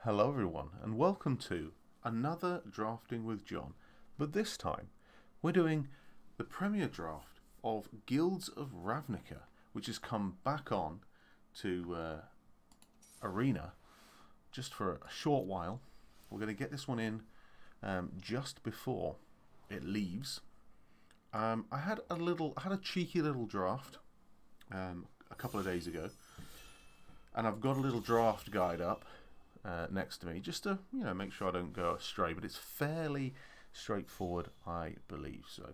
Hello everyone and welcome to another Drafting with John, but this time we're doing the premiere draft of Guilds of Ravnica, which has come back on to Arena just for a short while. We're going to get this one in just before it leaves. I had a cheeky little draft a couple of days ago, and I've got a little draft guide up next to me just to make sure I don't go astray, but it's fairly straightforward, I believe. So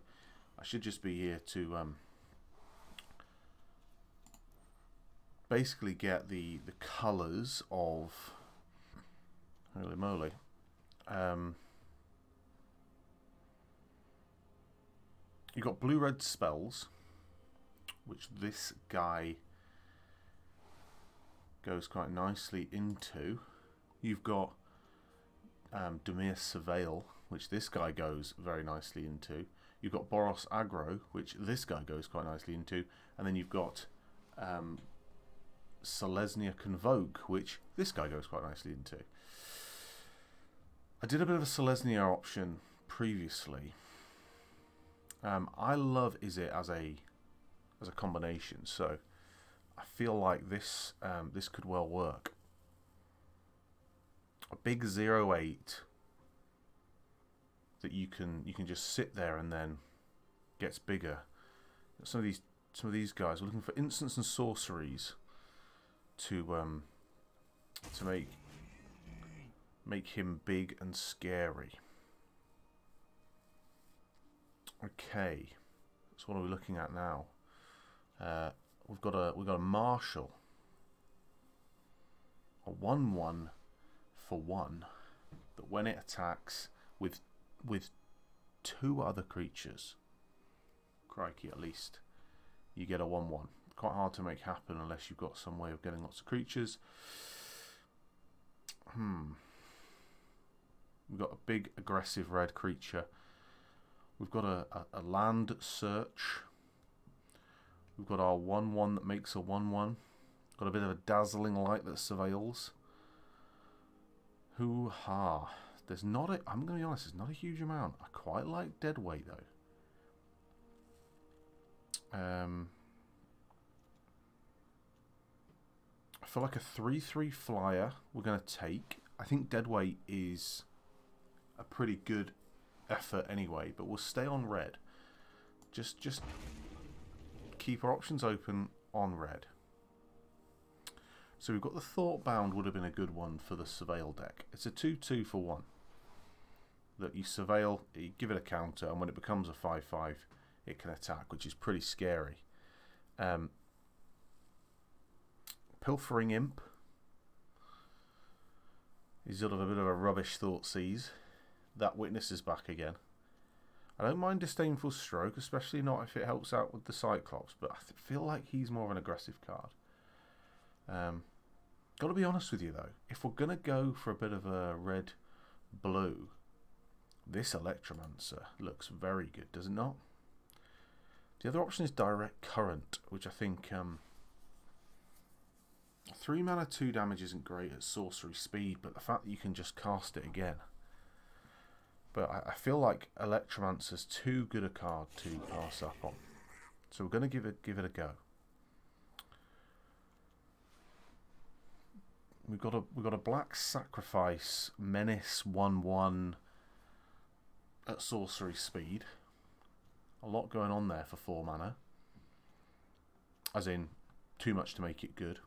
I should just be here to basically get the colours of, holy moly, you've got blue-red spells, which this guy goes quite nicely into. You've got Demir Surveil, which this guy goes very nicely into. You've got Boros Aggro, which this guy goes quite nicely into. And then you've got Selesnya Convoke, which this guy goes quite nicely into. I did a bit of a Selesnya option previously. I love Izzet as a combination, so I feel like this this could well work. A big 0/8 that you can just sit there and then gets bigger. Some of these guys are looking for instants and sorceries to make him big and scary. Okay, so what are we looking at now? We've got a marshal, a 1/1 for 1, that when it attacks with two other creatures, crikey, at least you get a 1/1. Quite hard to make happen unless you've got some way of getting lots of creatures. We've got a big aggressive red creature. We've got a land search. We've got our 1/1 that makes a 1/1. Got a bit of a dazzling light that surveils. Hoo-ha. There's not a, I'm going to be honest, there's not a huge amount. I quite like Deadweight though. I feel like a 3/3 flyer we're going to take. I think Deadweight is a pretty good effort anyway, but we'll stay on red. Just keep our options open on red. So we've got the Thoughtbound, would have been a good one for the Surveil deck. It's a 2/2 for 1. That you surveil, you give it a counter, and when it becomes a 5/5, it can attack, which is pretty scary. Pilfering Imp is sort of a bit of a rubbish Thoughtseize. That Witness is back again. I don't mind Disdainful Stroke, especially not if it helps out with the Cyclops, but I feel like he's more of an aggressive card. Got to be honest with you though, if we're going to go for a bit of a red-blue, this Electromancer looks very good, does it not? The other option is Direct Current, which I think 3 mana 2 damage isn't great at sorcery speed, but the fact that you can just cast it again. But I feel like Electromancer's too good a card to pass up on, so we're going to give it a go. We've got a Black Sacrifice Menace 1/1 at sorcery speed. A lot going on there for 4 mana. As in, too much to make it good.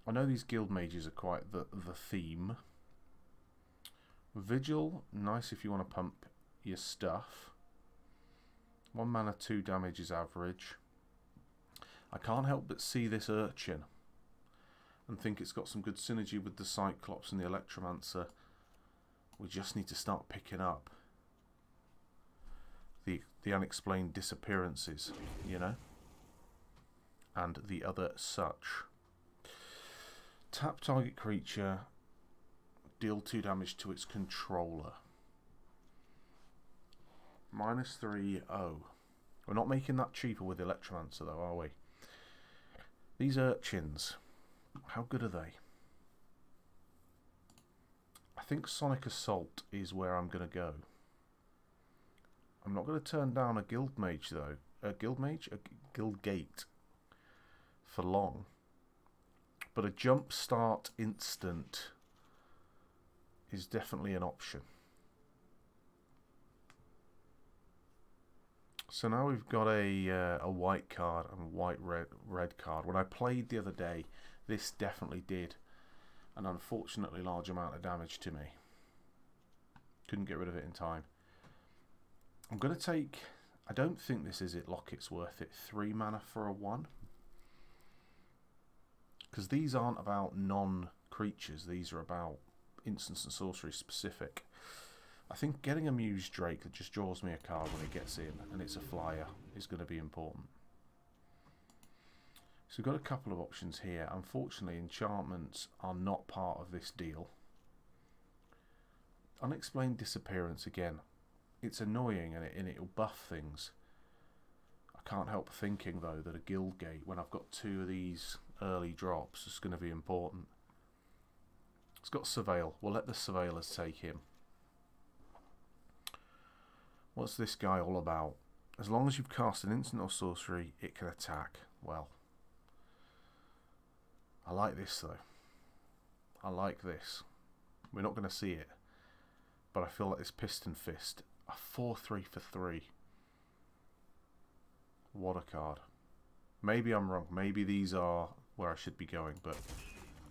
I know these guild mages are quite the theme. Vigil, nice if you want to pump your stuff. 1 mana 2 damage is average. I can't help but see this Urchin and think it's got some good synergy with the Cyclops and the Electromancer. We just need to start picking up the unexplained disappearances, you know, and the other such. Tap target creature, deal 2 damage to its controller. -3/0. We're not making that cheaper with Electromancer though, are we? These Urchins, how good are they? I think Sonic Assault is where I'm going to go. I'm not going to turn down a Guild Mage though. A Guild Mage? A Guild Gate. For long. But a jump start instant is definitely an option. So now we've got a white card and a white red card. When I played the other day, this definitely did an unfortunately large amount of damage to me. Couldn't get rid of it in time. I'm going to take, I don't think this is it, Locket's worth it, 3 mana for a 1. Because these aren't about non-creatures, these are about instants and sorcery specific. I think getting a Muse Drake that just draws me a card when it gets in, and it's a flyer, is going to be important. So we've got a couple of options here. Unfortunately, enchantments are not part of this deal. Unexplained Disappearance again. It's annoying and it'll buff things. I can't help thinking though that a Guild Gate, when I've got 2 of these early drops, is going to be important. It's got Surveil. We'll let the Surveillors take him. What's this guy all about? As long as you've cast an instant or sorcery, it can attack. Well, I like this though. I like this. We're not going to see it, but I feel like this Piston Fist, a 4/3 for 3. What a card. Maybe I'm wrong. Maybe these are where I should be going, but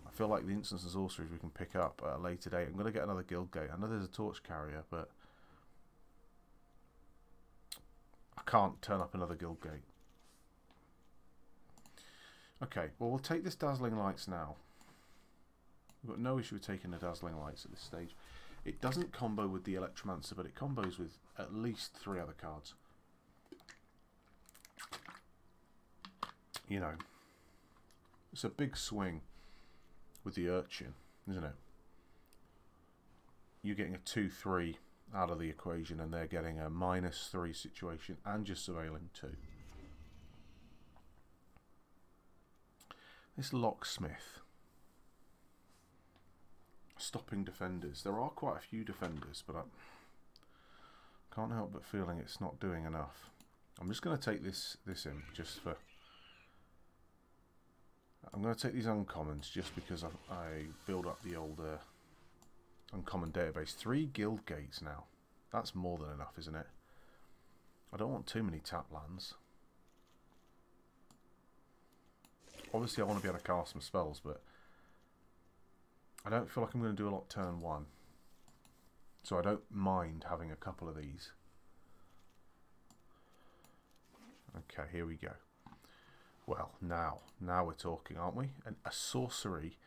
I feel like the instants and sorceries we can pick up at a later date. I'm going to get another Guild Gate. I know there's a Torch Carrier, but I can't turn up another Guild Gate. Okay, well, we'll take this Dazzling Lights now. We've got no issue with taking the Dazzling Lights at this stage. It doesn't combo with the Electromancer, but it combos with at least 3 other cards. You know, it's a big swing with the Urchin, isn't it? You're getting a 2/3 out of the equation, and they're getting a -3 situation and just surveilling 2. This Locksmith. Stopping defenders. There are quite a few defenders, but I can't help but feeling it's not doing enough. I'm just going to take this in just for... I'm going to take these uncommons just because I build up the old uncommon database. 3 Guild Gates now. That's more than enough, isn't it? I don't want too many tap lands. Obviously I want to be able to cast some spells, but I don't feel like I'm going to do a lot turn 1. So I don't mind having a couple of these. Okay, here we go. Well, now we're talking, aren't we? And a sorcery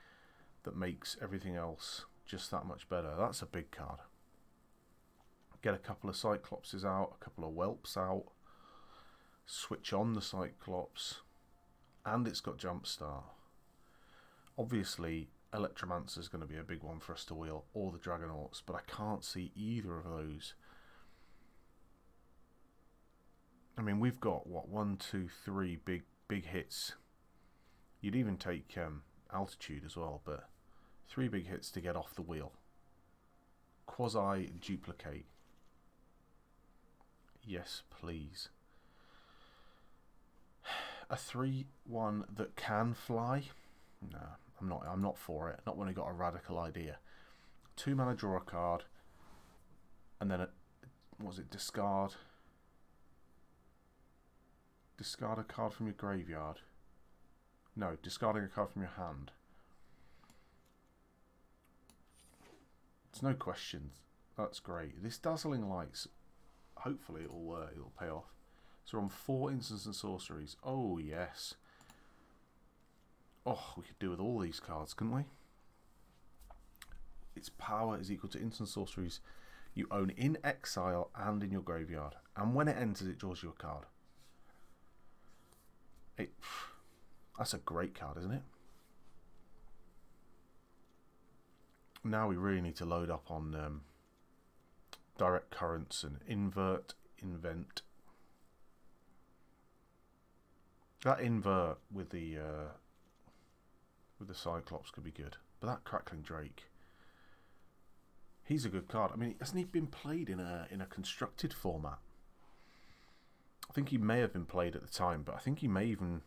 that makes everything else just that much better. That's a big card. Get a couple of Cyclopses out, a couple of Whelps out. Switch on the Cyclops. And it's got Jumpstart. Obviously, Electromancer is going to be a big one for us to wheel, or the Dragonauts, but I can't see either of those. I mean, we've got, what, 1, 2, 3 big hits. You'd even take Altitude as well, but 3 big hits to get off the wheel. Quasi Duplicate. Yes, please. A 3/1 that can fly? No, I'm not for it. Not when I got a radical idea. 2 mana, draw a card, and then what was it? Discard a card from your graveyard. No, discarding a card from your hand. It's no questions. That's great. This Dazzling Lights, hopefully it'll pay off. So we're on 4 instants and sorceries. Oh yes. Oh, we could do with all these cards, couldn't we? Its power is equal to instant sorceries you own in exile and in your graveyard. And when it enters, it draws you a card. That's a great card, isn't it? Now we really need to load up on direct currents and invent. That invert with the Cyclops could be good, but that Crackling Drake. He's a good card. I mean, hasn't he been played in a constructed format? I think he may have been played at the time, but I think he may even,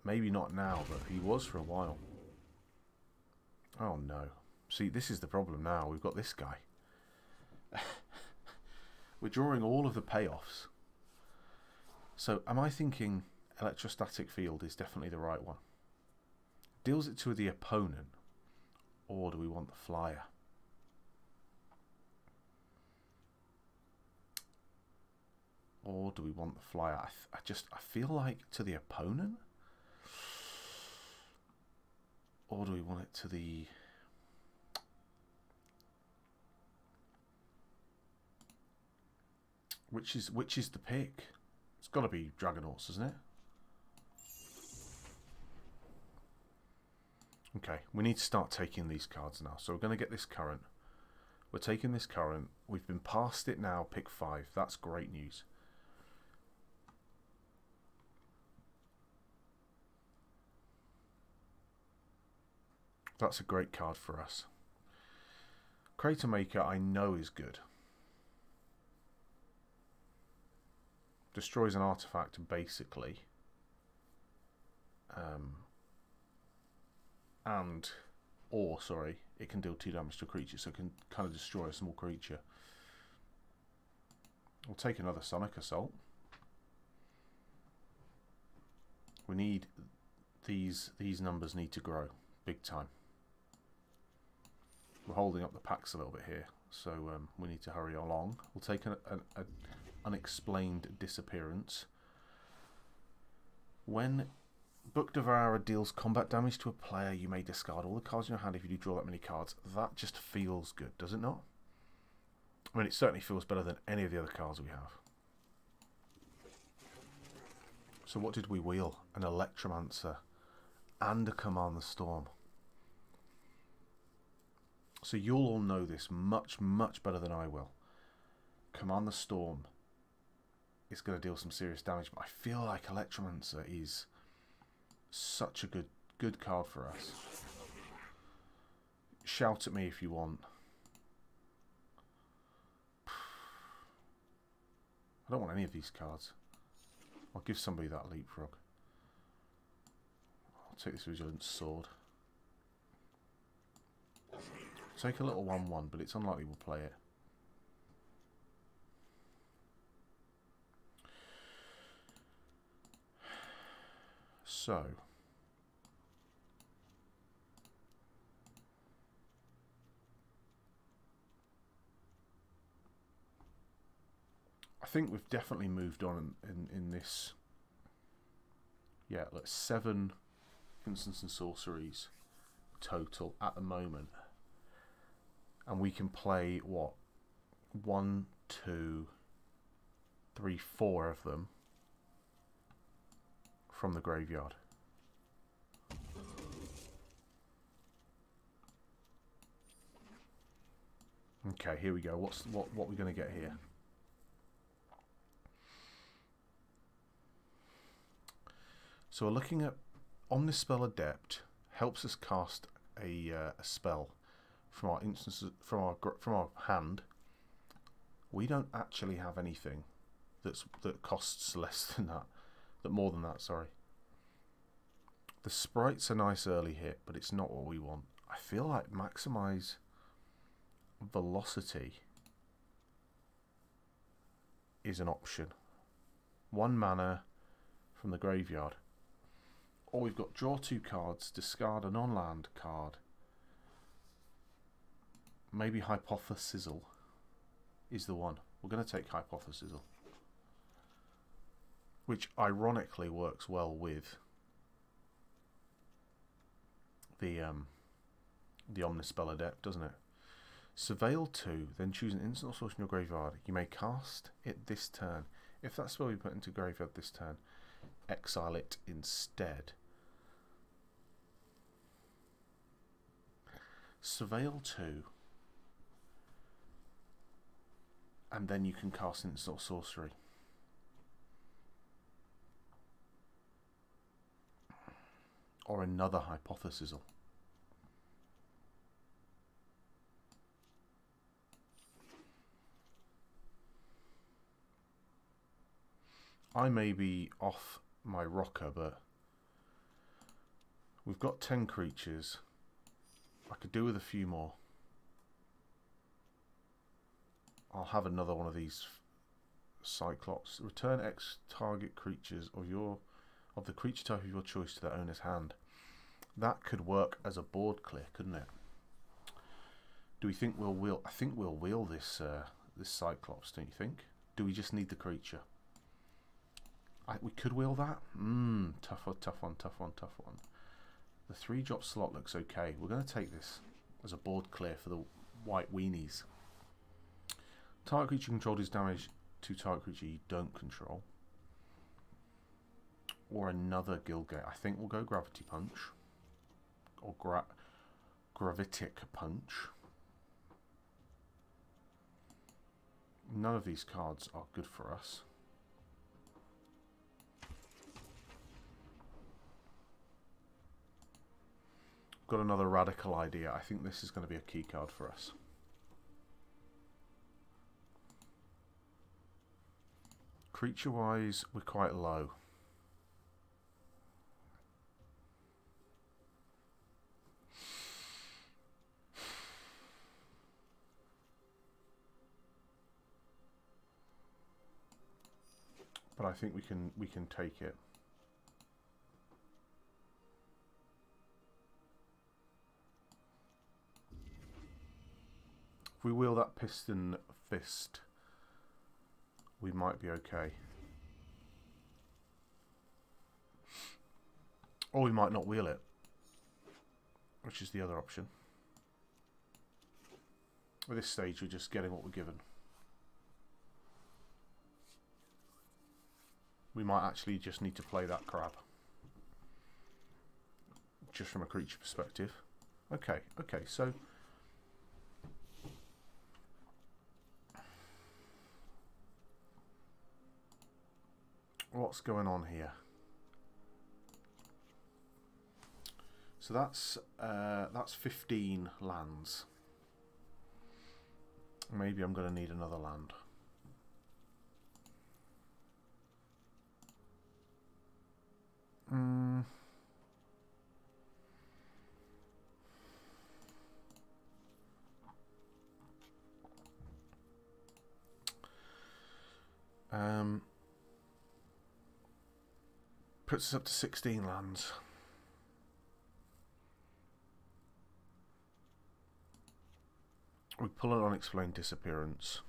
maybe not now, but he was for a while. Oh no. See, this is the problem now. We've got this guy. We're drawing all of the payoffs. So am I thinking electrostatic field is definitely the right one? Deals it to the opponent, or do we want the flyer? Or do we want the flyer? I feel like to the opponent, or do we want it to the? Which is the pick? It's got to be Dragonauts, isn't it? Okay, we need to start taking these cards now. So we're going to get this current. We're taking this current. We've been past it now. Pick 5. That's great news. That's a great card for us. Crater Maker I know is good. Destroys an artifact basically. Sorry, it can deal 2 damage to a creature, so it can kind of destroy a small creature. We'll take another Sonic Assault. We need these numbers need to grow big time. We're holding up the packs a little bit here, so we need to hurry along. We'll take an unexplained disappearance. When Book Devourer deals combat damage to a player, you may discard all the cards in your hand if you do draw that many cards. That just feels good, does it not? I mean, it certainly feels better than any of the other cards we have. So what did we wheel? An Electromancer and a Command the Storm. So you'll all know this much, much better than I will. Command the Storm is going to deal some serious damage, but I feel like Electromancer is such a good card for us. Shout at me if you want. I don't want any of these cards. I'll give somebody that Leapfrog. I'll take this Vigilant Sword. Take a little 1/1, but it's unlikely we'll play it. So I think we've definitely moved on in this. Yeah, look, 7 instants and sorceries total at the moment. And we can play, what, 1, 2, 3, 4 of them from the graveyard. Okay, here we go. What we're going to get here? So we're looking at Omnispell Adept. Helps us cast a spell from our instances from our hand. We don't actually have anything that costs less than that. More than that, sorry. The sprite's a nice early hit, but it's not what we want. I feel like maximize velocity is an option. 1 mana from the graveyard. Or we've got draw 2 cards, discard a non-land card. Maybe Hypothesizzle is the one. We're going to take Hypothesizzle, which ironically works well with the Omnispell Adept, doesn't it? Surveil 2, then choose an instant or source in your graveyard. You may cast it this turn. If that spell we put into graveyard this turn, exile it instead. Surveil 2, and then you can cast instant or sorcery. Or another Hypothesizzle. I may be off my rocker, but we've got 10 creatures. I could do with a few more. I'll have another one of these Cyclops. Return X target creatures of the creature type of your choice to their owner's hand. That could work as a board clear, couldn't it? Do we think we'll wheel? I think we'll wheel this this Cyclops. Don't you think? Do we just need the creature? We could wheel that. Tough one, tough one, tough one, tough one. The 3-drop slot looks okay. We're going to take this as a board clear for the white weenies. Target creature controlled is damage to target creature you don't control. Or another Guildgate. I think we'll go Gravity Punch. Or Gravitic Punch. None of these cards are good for us. Got another radical idea. I think this is going to be a key card for us. Creature wise, we're quite low. But I think we can take it. If we wheel that Piston Fist, we might be okay. Or we might not wheel it, which is the other option. At this stage, we're just getting what we're given. We might actually just need to play that crab. Just from a creature perspective. Okay, so... what's going on here? So that's 15 lands. Maybe I'm going to need another land. Puts us up to 16 lands. We pull an Unexplained Disappearance.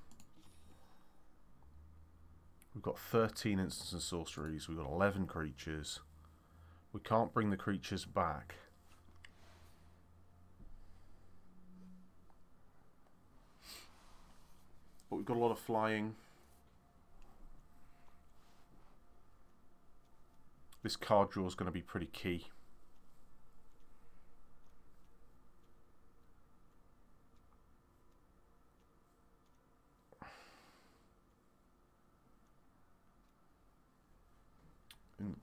We've got 13 instants and sorceries. We've got 11 creatures. We can't bring the creatures back. But we've got a lot of flying. This card draw is going to be pretty key.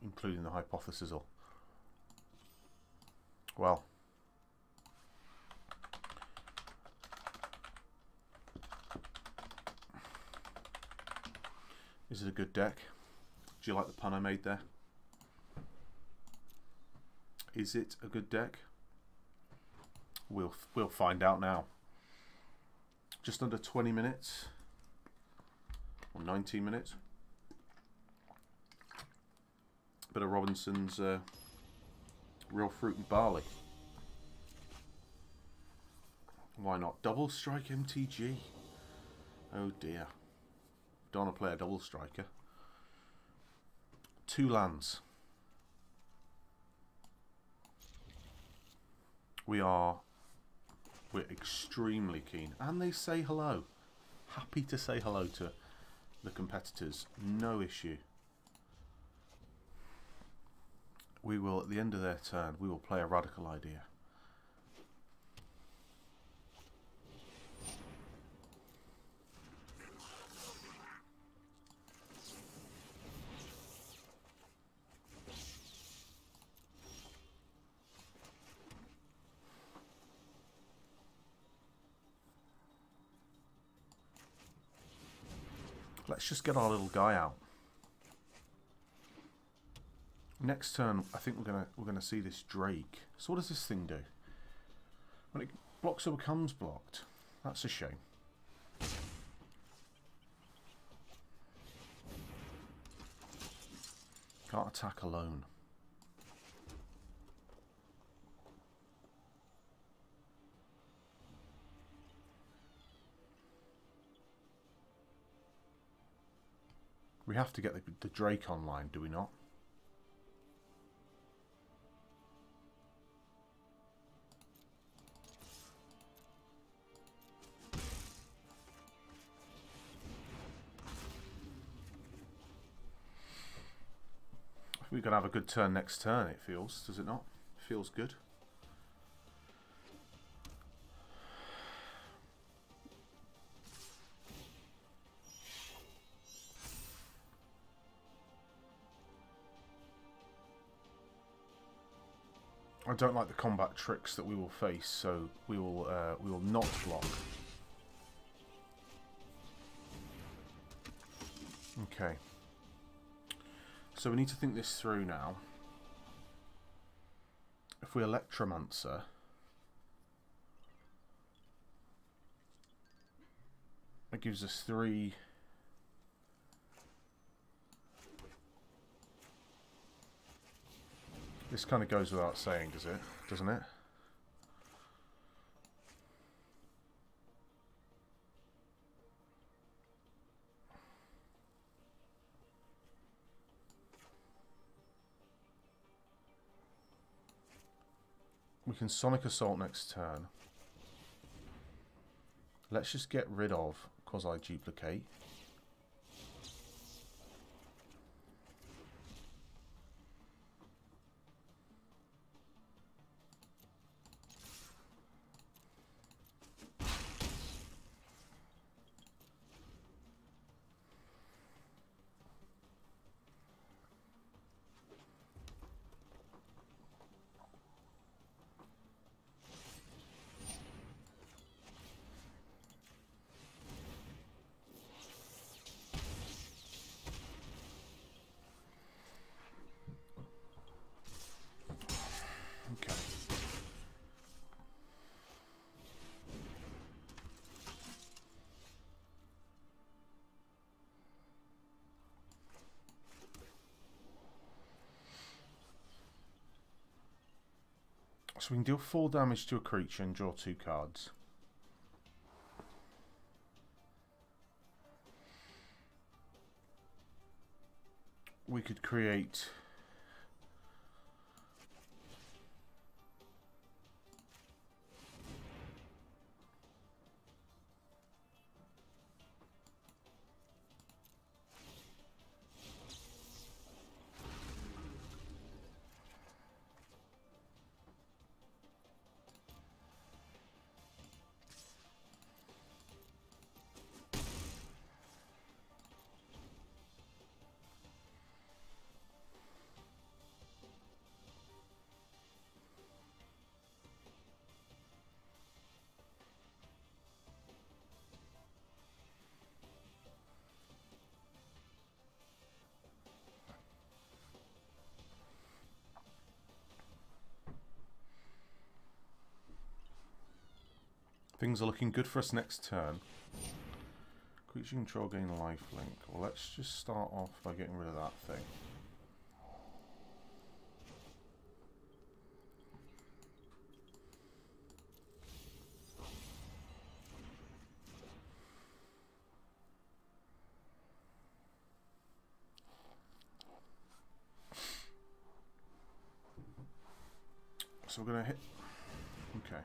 Including the Hypothesical. Well. Is it a good deck? Do you like the pun I made there? Is it a good deck? We'll find out now. Just under 20 minutes. Or 19 minutes. Bit of Robinson's Real Fruit and Barley. Why not? Double Strike MTG. Oh dear. Don't want to play a double striker. 2 lands. We're extremely keen. And they say hello. Happy to say hello to the competitors. No issue. We will, at the end of their turn, we will play a radical idea. Let's just get our little guy out. Next turn, I think we're gonna see this Drake. So what does this thing do? When it blocks or becomes blocked, that's a shame. Can't attack alone. We have to get the Drake online, do we not? We're going to have a good turn next turn, it feels, does it not? Feels good. I don't like the combat tricks that we will face, so we will not block. Okay. So we need to think this through now. If we Electromancer, it gives us 3. This kind of goes without saying, does it? Doesn't it? We can Sonic Assault next turn. Let's just get rid of Quasi-Duplicate. So we can deal 4 damage to a creature and draw 2 cards. We could create Things are looking good for us next turn. Creature control gain lifelink. Well, let's just start off by getting rid of that thing. So we're going to hit... Okay.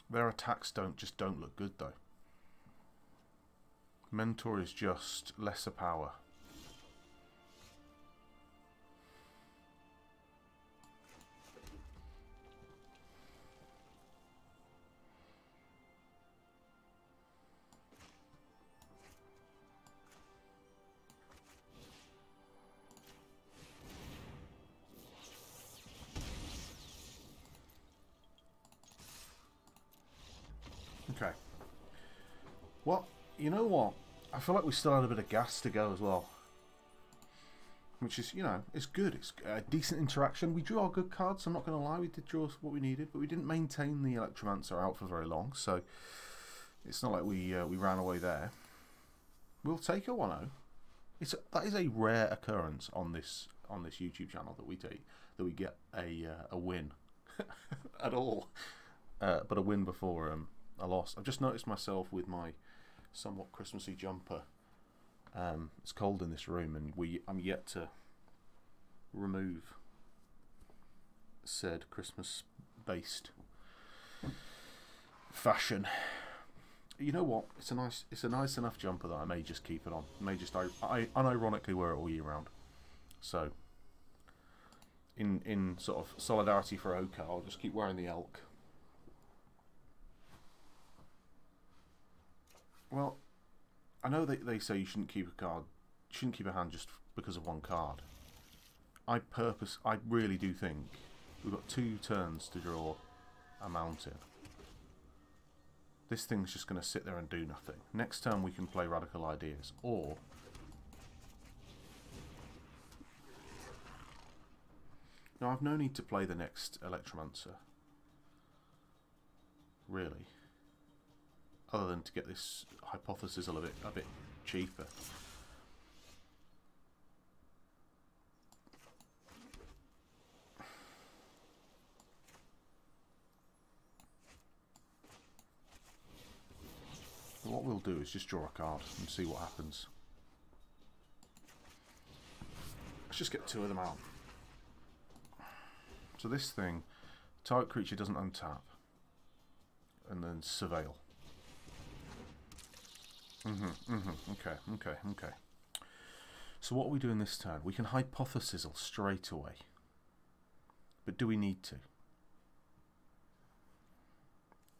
Their attacks don't look good though. Mentor is just lesser power. Okay. Well, you know what? I feel like we still had a bit of gas to go as well. which is, you know, it's good. It's a decent interaction. We drew our good cards. I'm not going to lie, we did draw what we needed, but we didn't maintain the Electromancer out for very long, so it's not like we ran away there. We'll take a 1-0. That is a rare occurrence on this YouTube channel that we get a win at all, but a win before a loss. I've just noticed myself with my somewhat Christmassy jumper. It's cold in this room, and I'm yet to remove said Christmas-based fashion. You know what? It's a nice enough jumper that I may just keep it on. I may just unironically wear it all year round. So, in sort of solidarity for Oka, I'll just keep wearing the elk. Well, I know they say you shouldn't keep a hand just because of one card. I really do think we've got 2 turns to draw a mountain. This thing's just going to sit there and do nothing. Next turn we can play Radical Ideas, or no, I've no need to play the next Electromancer, really, other than to get this hypothesis a bit cheaper. What we'll do is just draw a card and see what happens. Let's just get 2 of them out. So this thing, target creature doesn't untap, and then surveil. Okay. So what are we doing this turn? We can hypothesizzle straight away. But do we need to?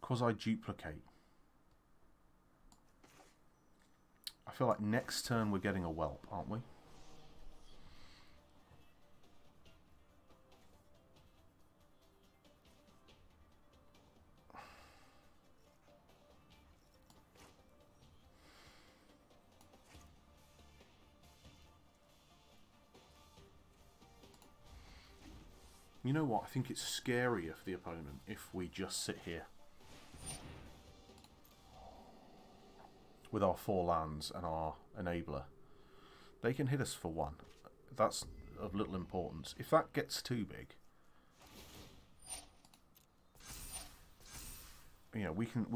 Quasi-duplicate. I feel like next turn we're getting a whelp, aren't we? You know what? I think it's scarier for the opponent if we just sit here with our 4 lands and our enabler. They can hit us for 1. That's of little importance. If that gets too big, you know, we can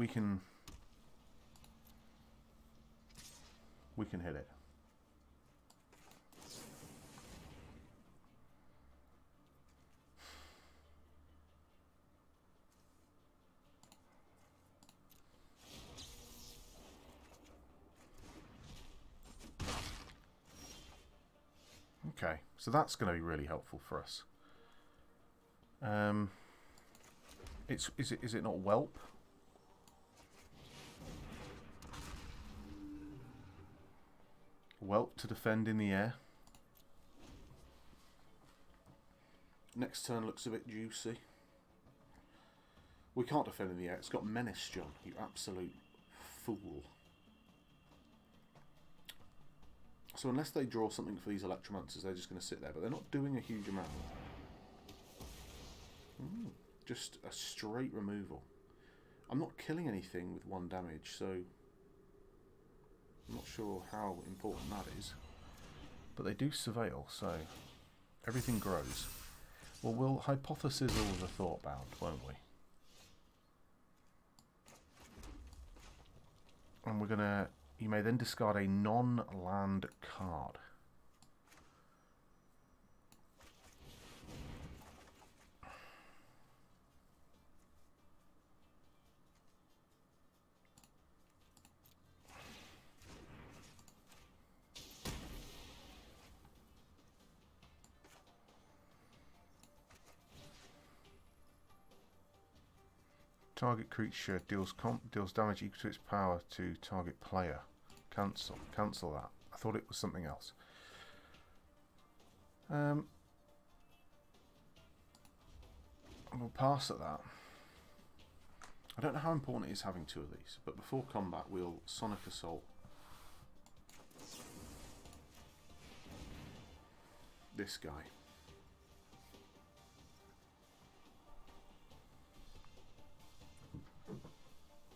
hit it. Okay, so that's going to be really helpful for us. Is it not whelp? Whelp to defend in the air. Next turn looks a bit juicy. We can't defend in the air. It's got menace, John. You absolute fool. So unless they draw something for these Electromancers, they're just going to sit there. But they're not doing a huge amount. Just a straight removal. I'm not killing anything with 1 damage, so I'm not sure how important that is. But they do surveil, so everything grows. Well, we'll hypothesizzle with a thought bound, won't we? And we're going to... You may then discard a non-land card. Target creature deals damage equal to its power to target player. Cancel that. I thought it was something else. We'll pass at that. I don't know how important it is having 2 of these, but before combat we'll Sonic Assault. this guy.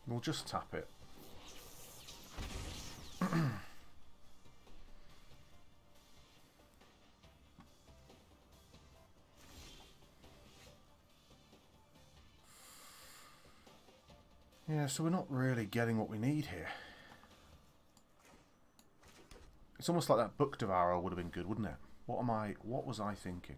We'll just tap it. Yeah, so we're not really getting what we need here. It's almost like that Book Devourer would have been good, wouldn't it? What was I thinking?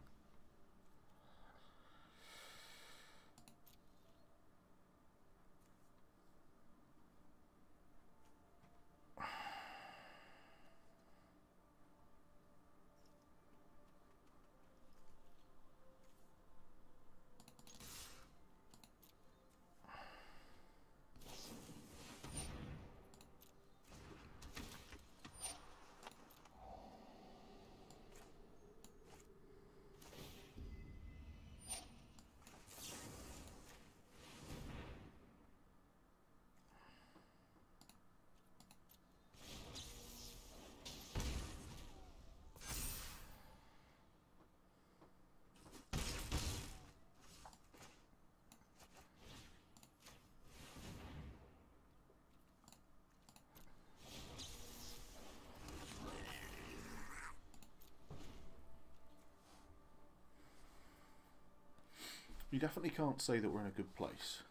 You definitely can't say that we're in a good place.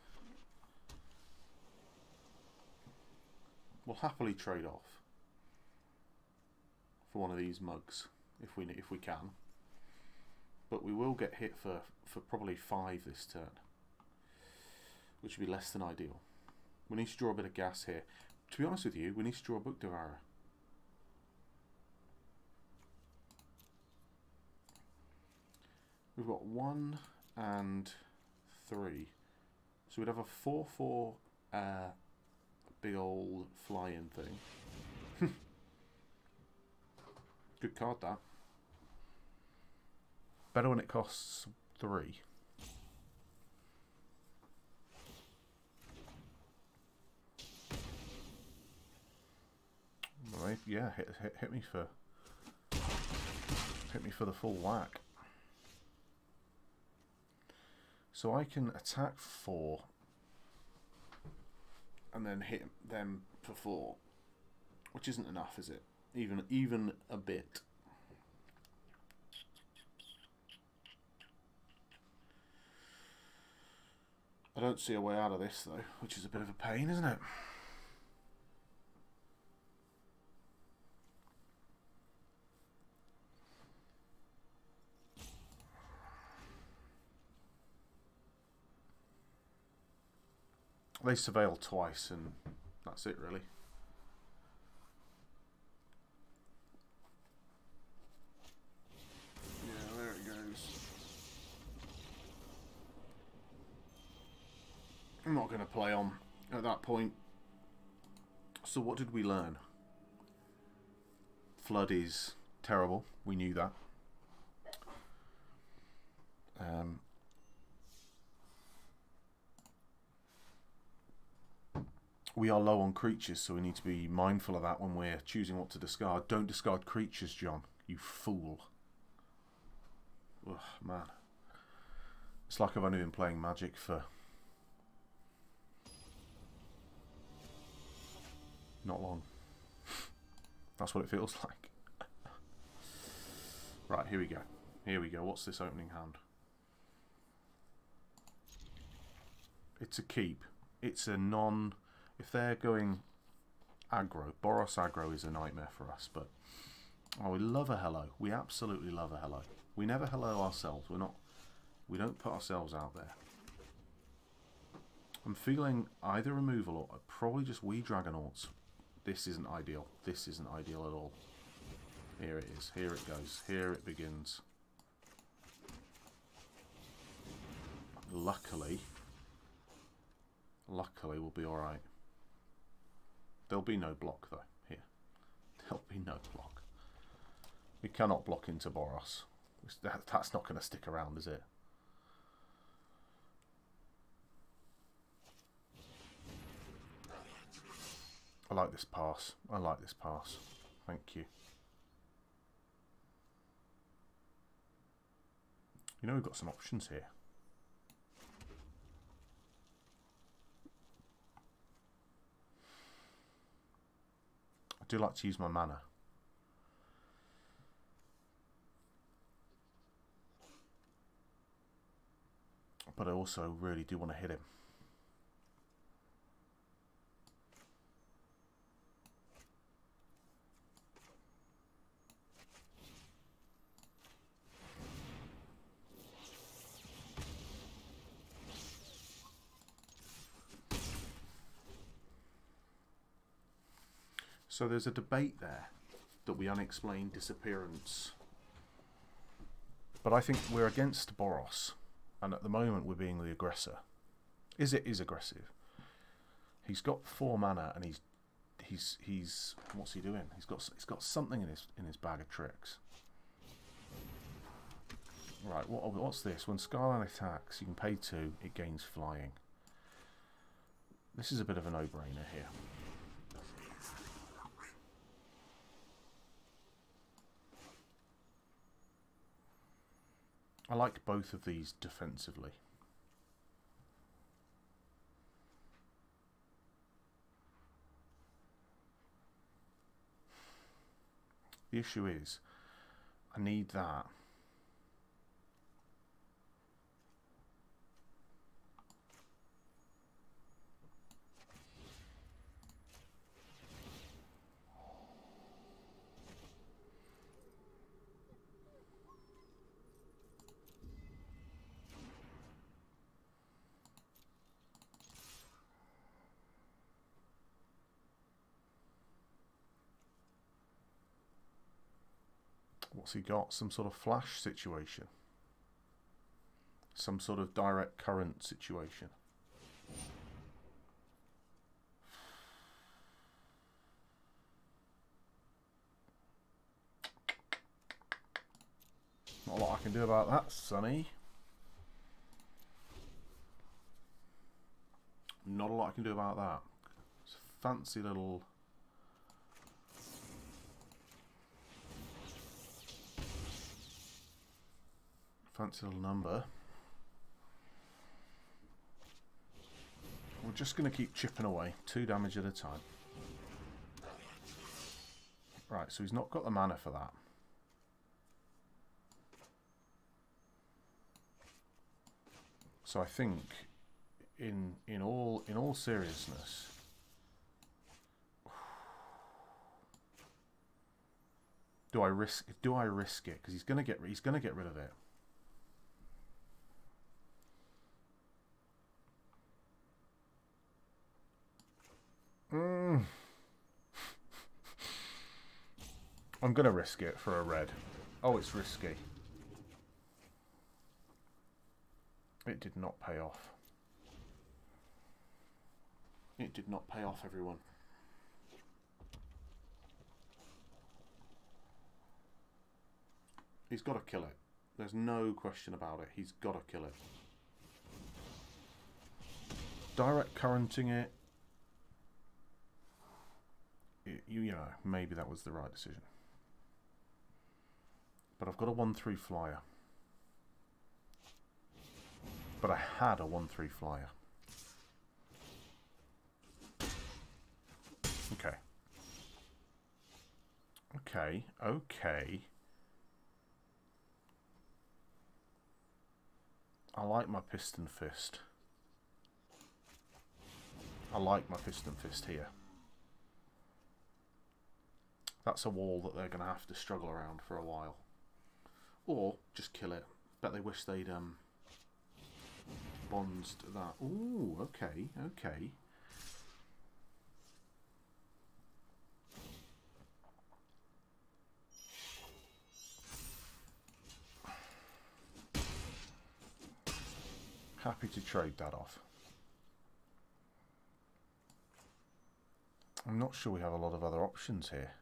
We'll happily trade off for one of these mugs if we can. But we will get hit for probably 5 this turn, which would be less than ideal. We need to draw a bit of gas here. To be honest with you, we need to draw a Book Devourer. We've got 1 and 3, so we'd have a 4/4 big old flying thing. Good card, that. Better when it costs 3. Right, yeah, hit me for the full whack. So I can attack 4 and then hit them for 4, which isn't enough, is it? Even a bit. I don't see a way out of this though, which is a bit of a pain, isn't it? They surveil twice and that's it really. Yeah, there it goes. I'm not going to play on at that point. So what did we learn? Flood is terrible. We knew that. We are low on creatures, so we need to be mindful of that when we're choosing what to discard. Don't discard creatures, John. You fool. Ugh, man. It's like I've only been playing Magic for not long. That's what it feels like. Right, here we go. Here we go. What's this opening hand? It's a keep. It's a non... If they're going aggro, Boros aggro is a nightmare for us, but oh, we love a hello. We absolutely love a hello. We never hello ourselves. We don't put ourselves out there. I'm feeling either removal or probably just Wee Dragonauts. This isn't ideal. This isn't ideal at all. Here it is. Here it goes. Here it begins. Luckily we'll be alright. There'll be no block though, here. There'll be no block. We cannot block into Boros. That's not going to stick around, is it? I like this pass. I like this pass. Thank you. You know we've got some options here. I do like to use my mana. But I also really do want to hit him. So there's a debate there that we unexplained disappearance. But I think we're against Boros, and at the moment we're being the aggressor. Is aggressive. He's got 4 mana, and he's what's he doing? He's got something in his bag of tricks. Right, what's this? When Skyline attacks, you can pay 2. It gains flying. This is a bit of a no-brainer here. I like both of these defensively. The issue is, I need that. What's he got? Some sort of flash situation. Some sort of direct current situation. Not a lot I can do about that, Sonny. Not a lot I can do about that. It's a fancy little... fancy little number. We're just going to keep chipping away. 2 damage at a time. Right, so he's not got the mana for that. So I think, in all seriousness, do I risk it? Because he's gonna get rid of it. I'm gonna risk it for a red. Oh, it's risky. It did not pay off. It did not pay off, everyone. He's got to kill it. There's no question about it. He's got to kill it. Direct currenting it. You know, maybe that was the right decision. But I've got a 1/3 flyer. But I had a 1/3 flyer. Okay. Okay. I like my Piston Fist. I like my Piston Fist here. That's a wall that they're going to have to struggle around for a while. Or just kill it. Bet they wish they'd bonds to that. Ooh, okay. Happy to trade that off. I'm not sure we have a lot of other options here.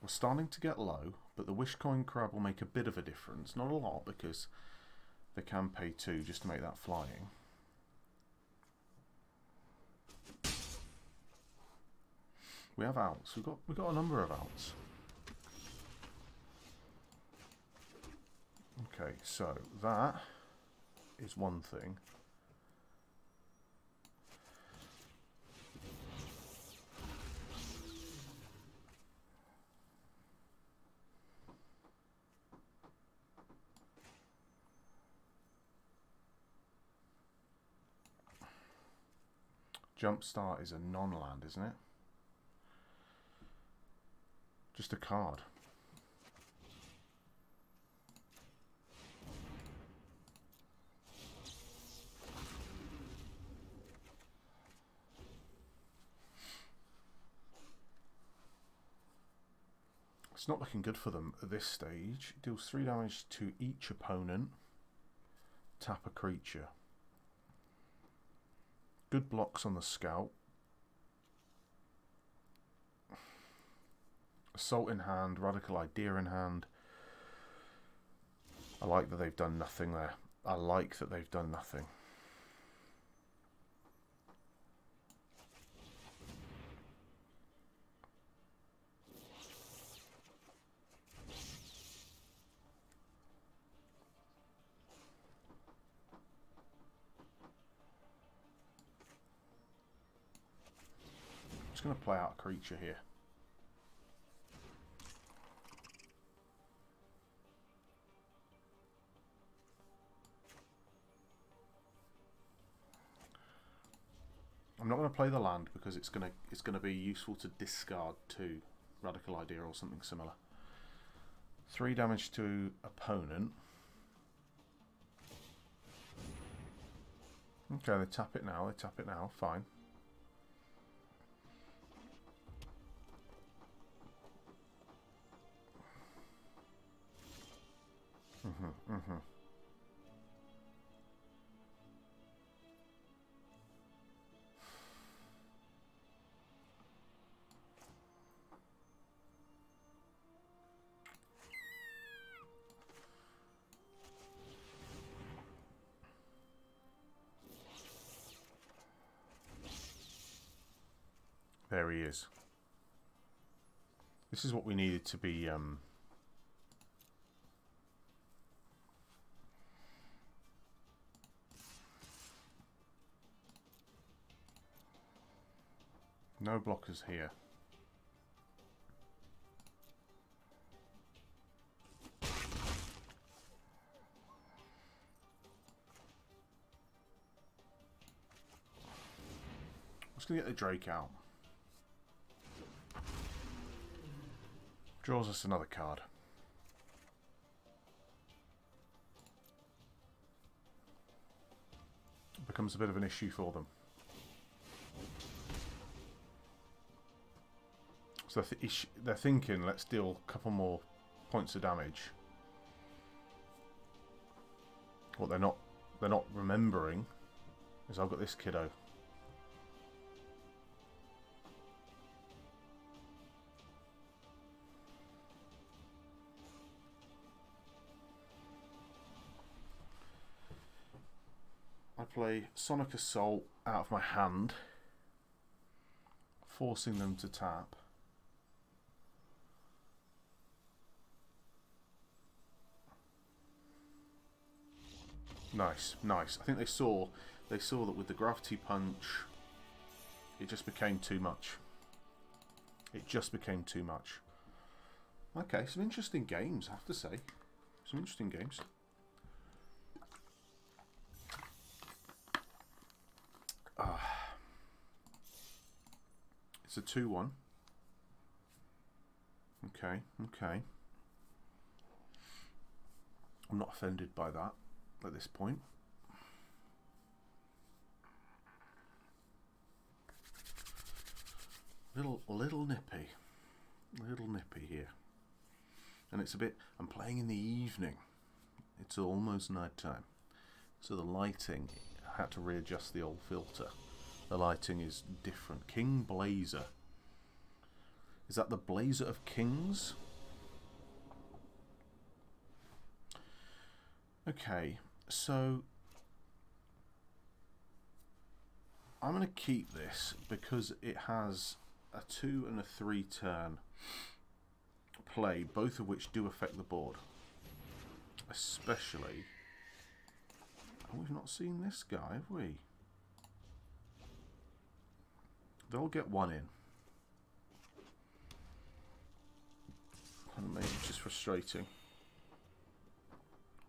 We're starting to get low, but the Wishcoin Crab will make a bit of a difference. Not a lot, because they can pay 2 just to make that flying. We have outs. We've got a number of outs. Okay, so that is one thing. Jumpstart is a non-land, isn't it? Just a card. It's not looking good for them at this stage. It deals 3 damage to each opponent. Tap a creature. Good blocks on the scout. Assault in hand, Radical Idea in hand. I like that they've done nothing there. I like that they've done nothing. I'm just going to play out a creature here. I'm not going to play the land because it's going to be useful to discard to Radical Idea or something similar. 3 damage to opponent. Okay, they tap it now. They tap it now. Fine. There he is. This is what we needed to be no blockers here. I'm just going to get the Drake out. Draws us another card. It becomes a bit of an issue for them. So they're thinking, let's deal a couple more points of damage. What they're not remembering is I've got this kiddo. I play Sonic Assault out of my hand, forcing them to tap. Nice, nice. I think they saw that with the Gravity Punch, it just became too much. It just became too much. Okay, some interesting games, I have to say. Some interesting games. It's a 2-1. Okay, okay. I'm not offended by that at this point. Little nippy here. And it's a bit, I'm playing in the evening. It's almost night time. So the lighting, I had to readjust the old filter. The lighting is different. King Blazer. Is that the Blazer of Kings? Okay, so I'm going to keep this because it has a 2 and a 3 turn play, both of which do affect the board. Especially... Oh, we've not seen this guy, have we? They'll get 1 in. And maybe just frustrating.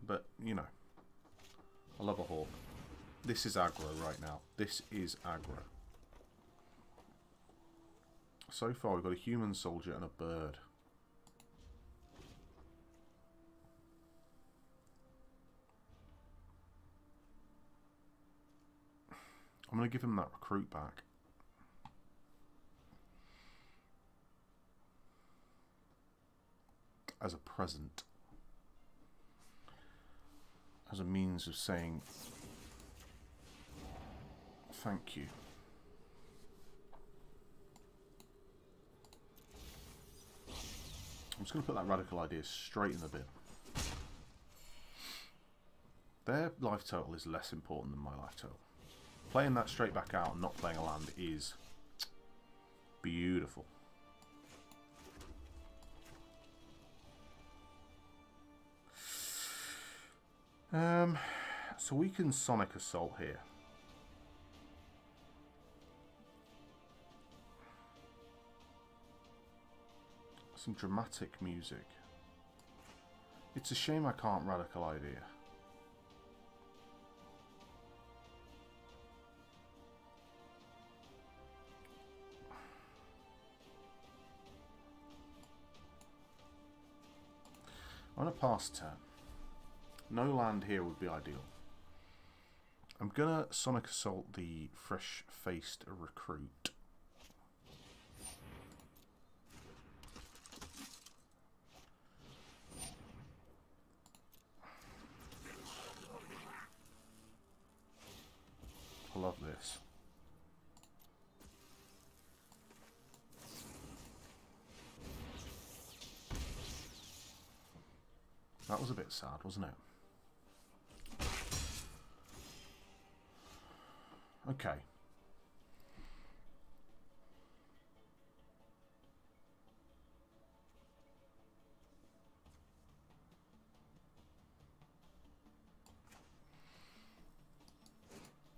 But, you know. I love a hawk. This is aggro right now. This is aggro. So far we've got a human soldier and a bird. I'm going to give him that recruit back. As a present. As a means of saying thank you. I'm just going to put that radical idea straight in the bin. Their life total is less important than my life total. Playing that straight back out and not playing a land is beautiful. So we can Sonic Assault here. Some dramatic music. It's a shame I can't radical idea. I'm going to pass turn. No land here would be ideal. I'm going to Sonic Assault the fresh-faced recruit. I love this. That was a bit sad, wasn't it? Okay.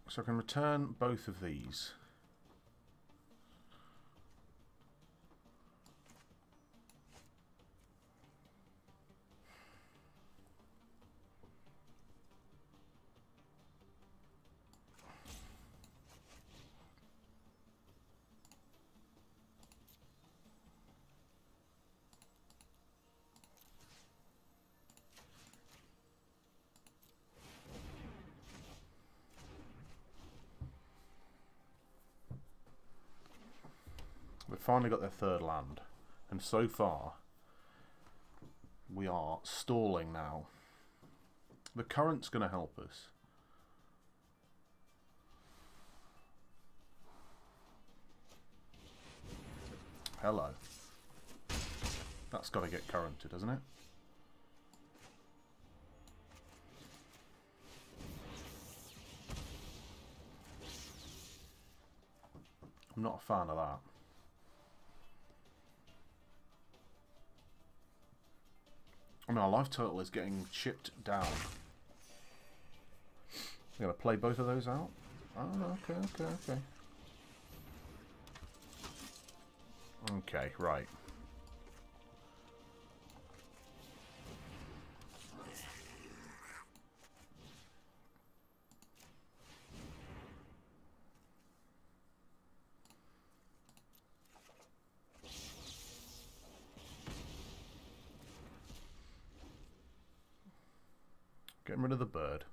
So I can return both of these. They've finally got their third land, and so far we are stalling now. The current's going to help us. Hello. That's got to get currented, hasn't it? I'm not a fan of that. I mean, our life total is getting chipped down. We're going to play both of those out? Oh, okay. Okay, right. Getting rid of the bird.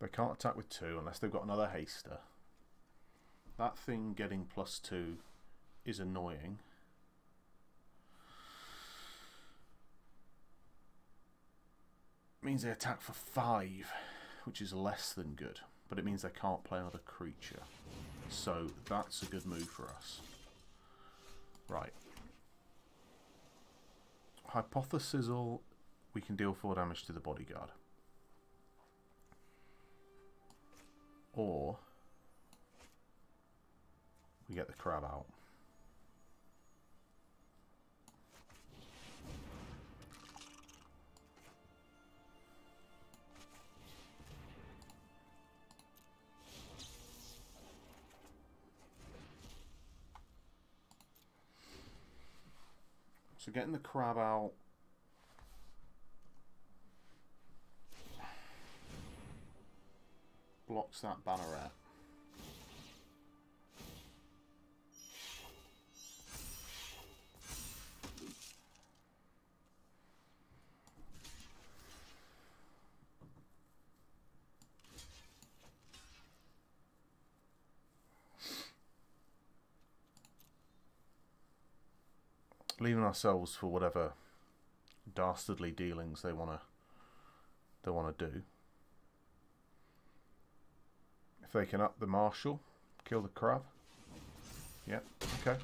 They can't attack with 2 unless they've got another haster. That thing getting +2 is annoying. Means they attack for 5, which is less than good. But it means they can't play another creature. So that's a good move for us. Right. Hypothesizzle we can deal 4 damage to the bodyguard. Or we get the crab out. So getting the crab out blocks that banneret. Leaving ourselves for whatever dastardly dealings they wanna do. If they can up the marshal, kill the crab. Yep, okay.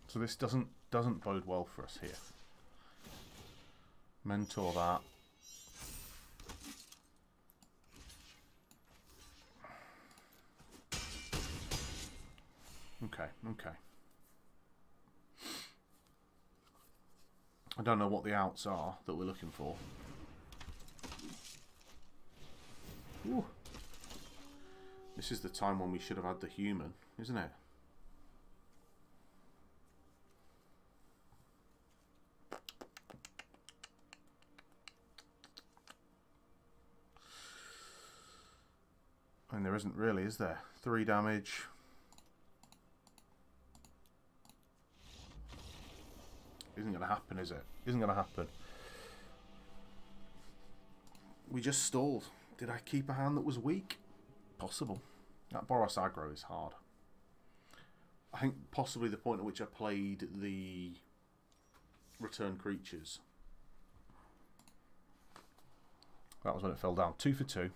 So this doesn't bode well for us here. Mentor that. Okay, okay. I don't know what the outs are that we're looking for. Ooh. This is the time when we should have had the human, isn't it? And there isn't really, is there? 3 damage. Isn't going to happen, is it? Isn't going to happen. We just stalled. Did I keep a hand that was weak? Possible. That Boros aggro is hard. I think possibly the point at which I played the return creatures. That was when it fell down. 2 for 2.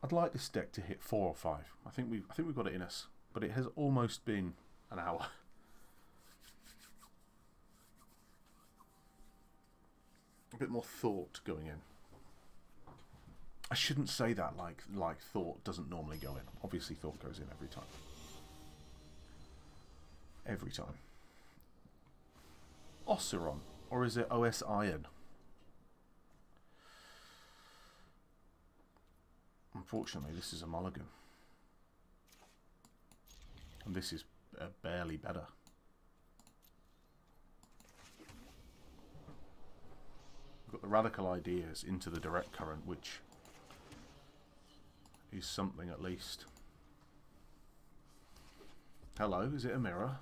I'd like this deck to hit 4 or 5. I think we've got it in us, but it has almost been an hour. A bit more thought going in. I shouldn't say that like thought doesn't normally go in. Obviously, thought goes in every time. Every time. Oseron, or is it OS Iron? Unfortunately, this is a mulligan. And this is barely better. We've got the radical ideas into the direct current, which is something at least. Hello, is it a mirror?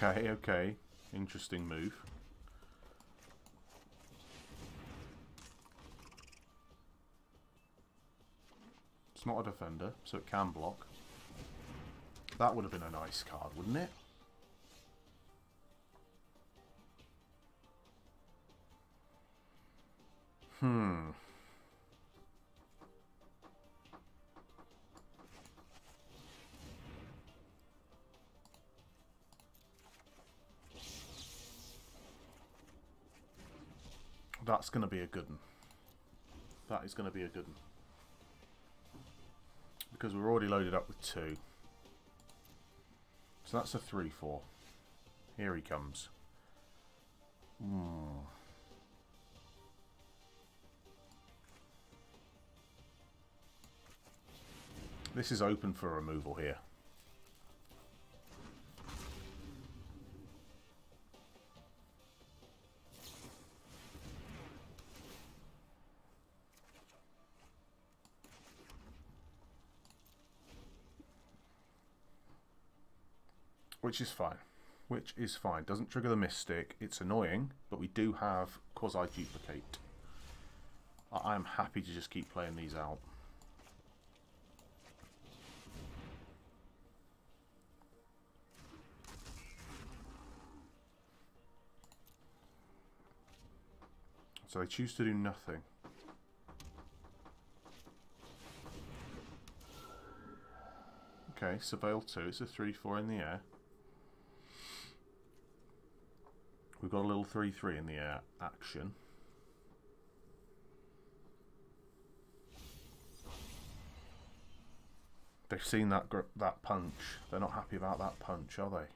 Okay, okay. Interesting move. It's not a defender, so it can block. That would have been a nice card, wouldn't it? That's going to be a good one. That is going to be a good one. Because we're already loaded up with 2. So that's a 3-4. Here he comes. This is open for removal here. Which is fine. Which is fine. Doesn't trigger the Mystic. It's annoying, but we do have Quasi-Duplicate. I am happy to just keep playing these out. So they choose to do nothing. Okay, Surveil 2. It's a 3-4 in the air. We've got a little 3-3 in the air action. They've seen that punch. They're not happy about that punch, are they?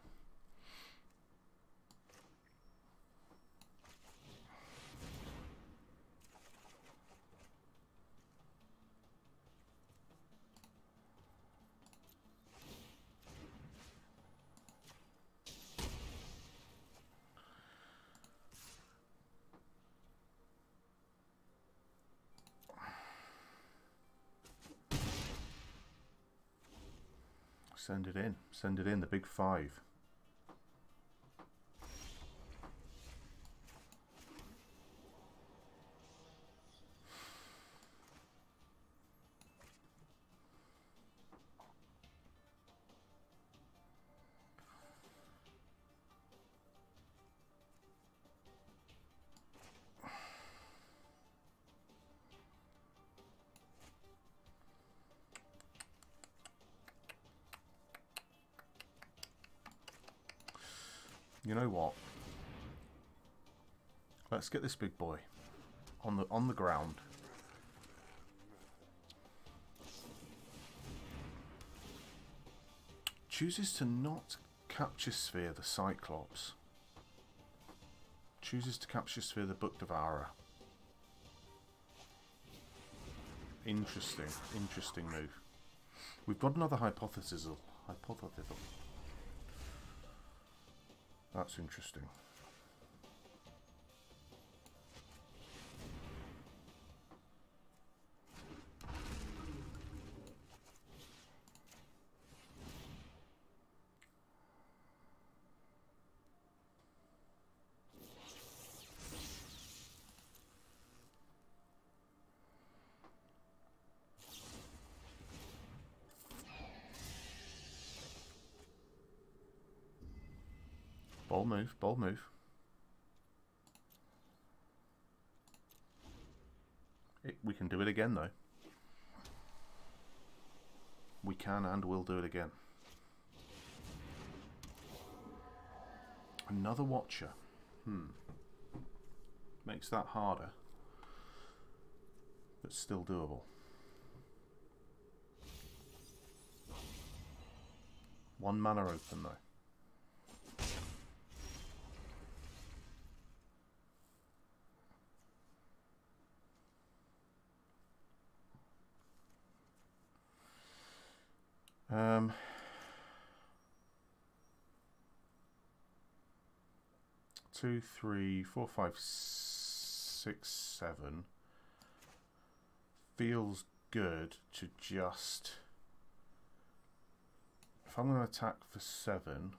Send it in. Send it in, the big 5. You know what? Let's get this big boy on the ground. Chooses to not capture Sphere the Cyclops. Chooses to capture Sphere the Book Devourer. Interesting, interesting move. We've got another hypothetical. That's interesting. Bold move, bold move. We can do it again though. We can and will do it again. Another Watcher. Makes that harder. But still doable. One mana open though. Two, 3, 4, 5, 6, 7. Feels good to just... If I'm going to attack for 7...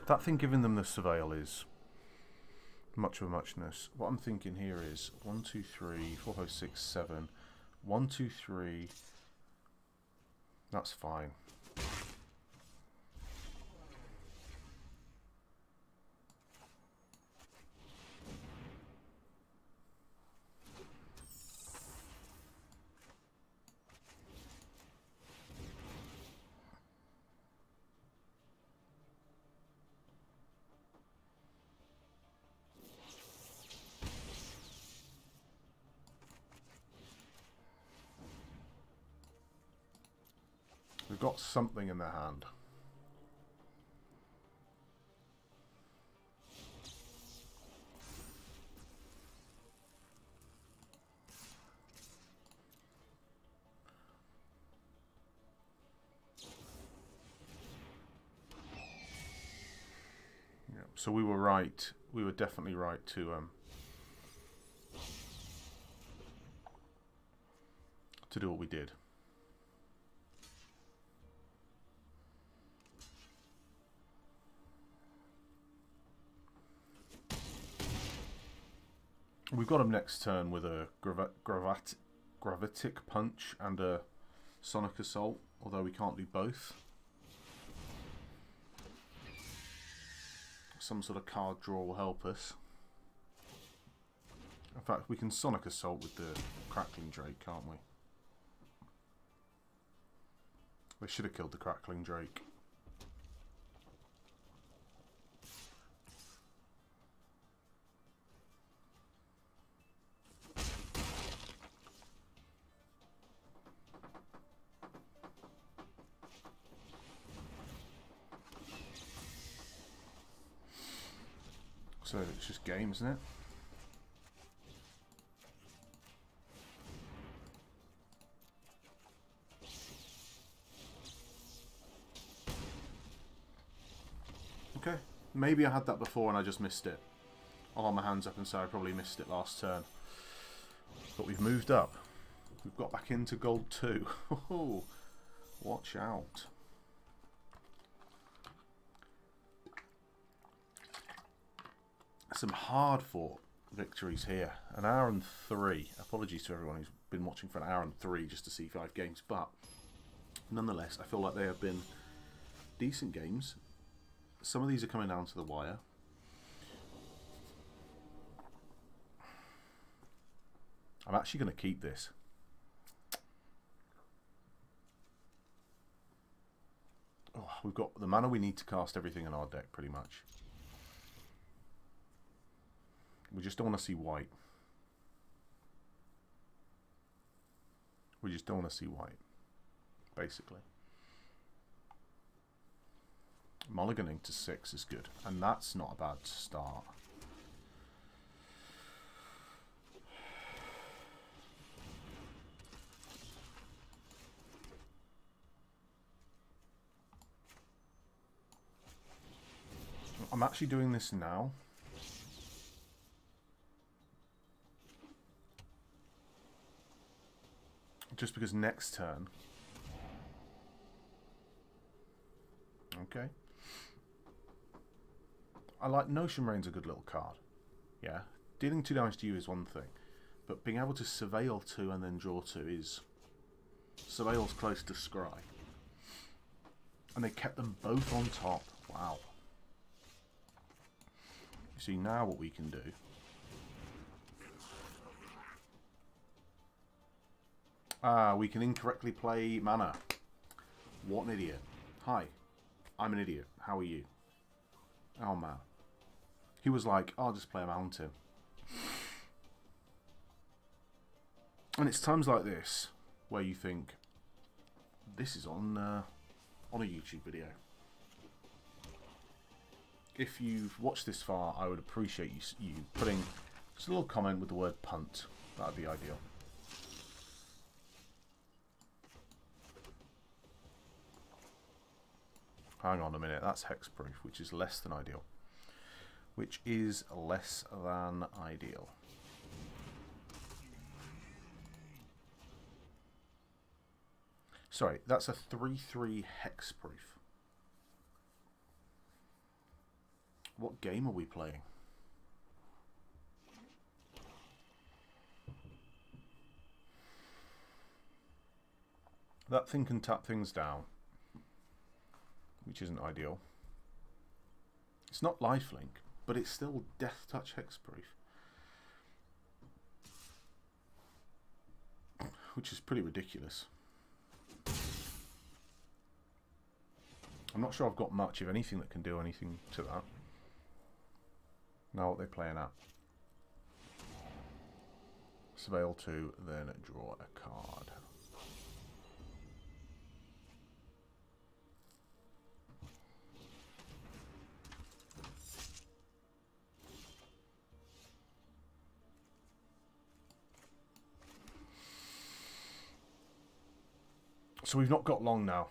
That thing giving them the surveil is much of a muchness. What I'm thinking here is 1, 2, 3, 4, 5, 6, 7. 1, 2, 3. That's fine. We've got something in their hand. Yeah, so we were right. We were definitely right to do what we did. We've got him next turn with a Gravitic Punch and a Sonic Assault, although we can't do both. Some sort of card draw will help us. In fact, we can Sonic Assault with the Crackling Drake, can't we? We should have killed the Crackling Drake. So it's just game, isn't it? Okay, maybe I had that before and I just missed it. I'll hold my hands up and say I probably missed it last turn. But we've moved up. We've got back into gold 2. Oh, watch out. Some hard fought victories here. An hour and 3. Apologies to everyone who's been watching for an hour and 3 just to see 5 games, but nonetheless I feel like they have been decent games. Some of these are coming down to the wire. I'm actually going to keep this. Oh, we've got the mana we need to cast everything in our deck pretty much. We just don't want to see white. We just don't want to see white, basically. Mulliganing to 6 is good, and that's not a bad start. I'm actually doing this now. Just because next turn... Okay. I like Notion Rain's a good little card. Yeah. Dealing 2 damage to you is one thing. But being able to Surveil 2 and then draw 2 is... Surveil's close to Scry. And they kept them both on top. Wow. You see now what we can do. Ah, we can incorrectly play mana. What an idiot. Hi, I'm an idiot. How are you? Oh man. He was like, I'll just play a mountain. And it's times like this where you think, this is on a YouTube video. If you've watched this far, I would appreciate you putting just a little comment with the word punt. That would be ideal. Hang on a minute, that's hexproof, which is less than ideal. Which is less than ideal. Sorry, that's a 3/3 hexproof. What game are we playing? That thing can tap things down, which isn't ideal. It's not lifelink, but it's still Death Touch hexproof, which is pretty ridiculous. I'm not sure I've got much of anything that can do anything to that. Now what they're playing at. Surveil 2, then draw a card. So we've not got long now.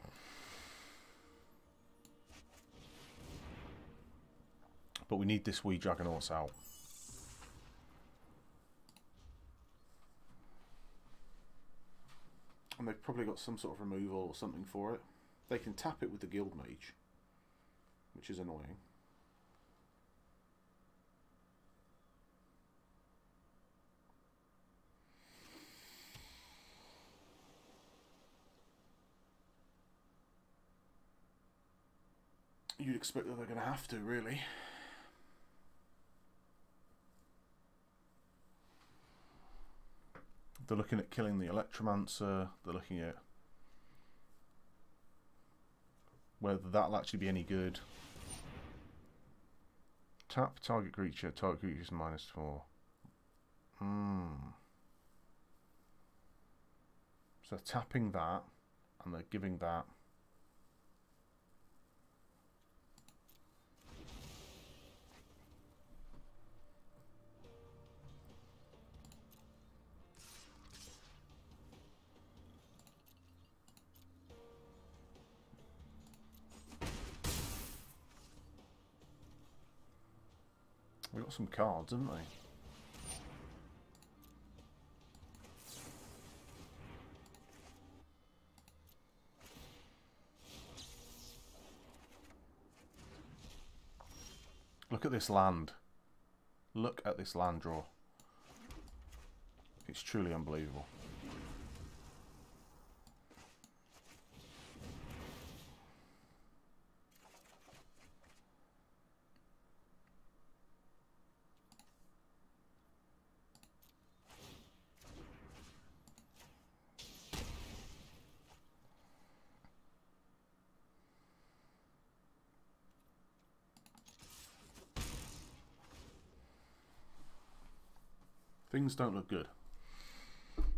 But we need this wee Dragonauts out. And they've probably got some sort of removal or something for it. They can tap it with the Guild Mage, which is annoying. You'd expect that they're going to have to, really. They're looking at killing the Electromancer. They're looking at whether that'll actually be any good. Tap target creature. Target creature is -4. So they're tapping that, and they're giving that. We've got some cards, haven't we? Look at this land. Look at this land draw. It's truly unbelievable. Things don't look good.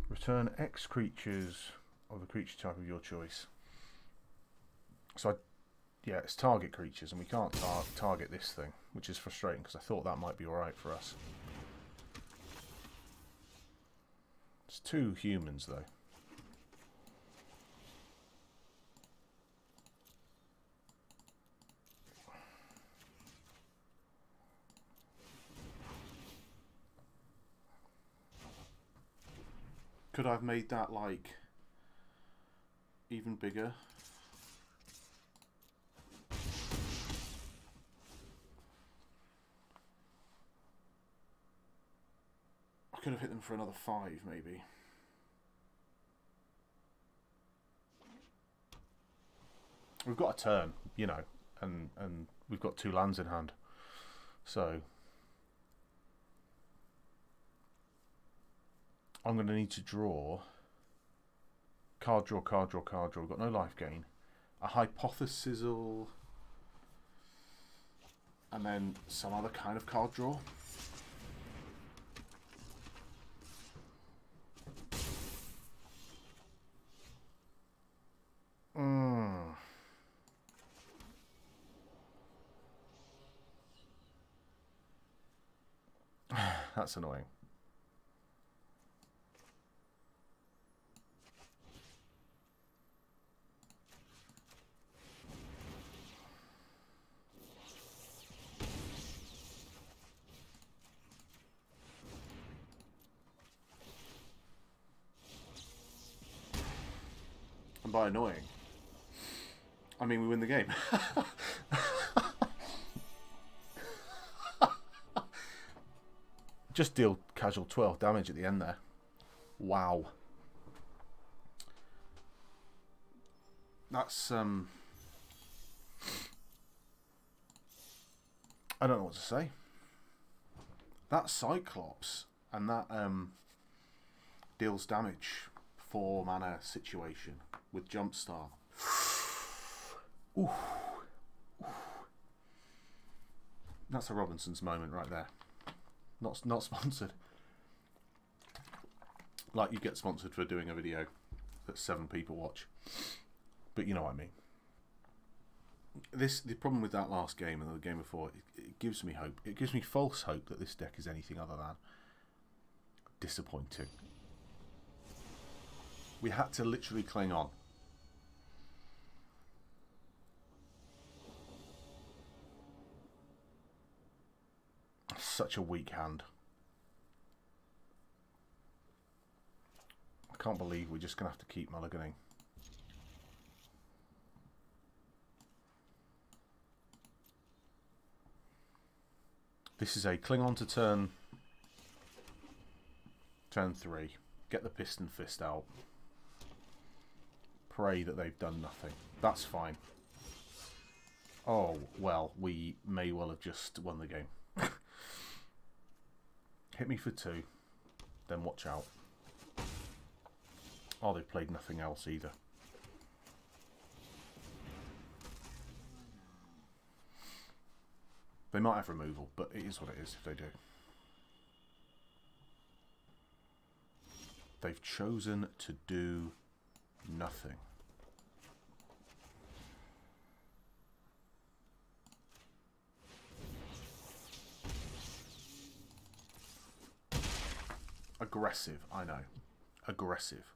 Return X creatures of a creature type of your choice. So, yeah, it's target creatures, and we can't target this thing, which is frustrating because I thought that might be alright for us. It's 2 humans, though. Could I have made that, like, even bigger? I could have hit them for another 5, maybe. We've got a turn, you know, and we've got 2 lands in hand. So I'm going to need to draw. Card draw, card draw, card draw. We've got no life gain. A hypothesis, and then some other kind of card draw. That's annoying. And by annoying, I mean we win the game. Just deal casual 12 damage at the end there. Wow. That's, I don't know what to say. That Cyclops and that deals damage 4 mana situation with Jumpstart. Ooh. That's a Robinson's moment right there. Not sponsored. Like you get sponsored for doing a video that 7 people watch. But you know what I mean. The problem with that last game and the game before, it gives me hope. It gives me false hope that this deck is anything other than disappointing. We had to literally cling on. Such a weak hand. I can't believe we're just going to have to keep mulliganing. This is a cling on to turn 3. Get the Piston Fist out. Pray that they've done nothing. That's fine. Oh, well, we may well have just won the game. Hit me for 2, then watch out. Oh, they've played nothing else either. They might have removal, but it is what it is if they do. They've chosen to do nothing. Aggressive, I know. Aggressive.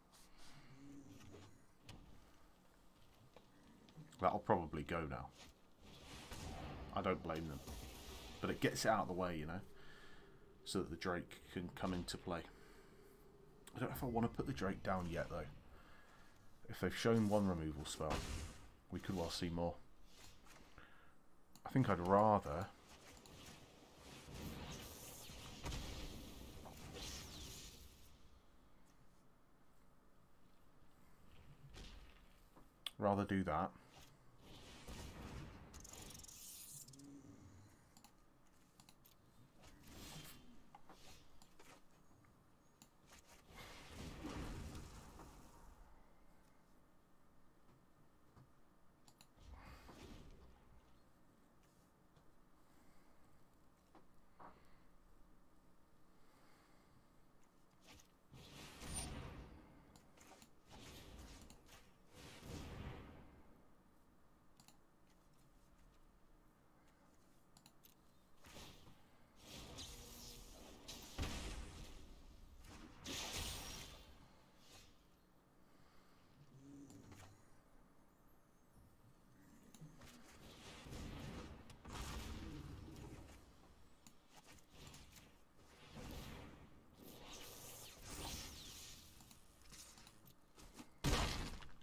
That'll probably go now. I don't blame them. But it gets it out of the way, you know, so that the Drake can come into play. I don't know if I want to put the Drake down yet, though. If they've shown 1 removal spell, we could well see more. I think I'd rather... do that.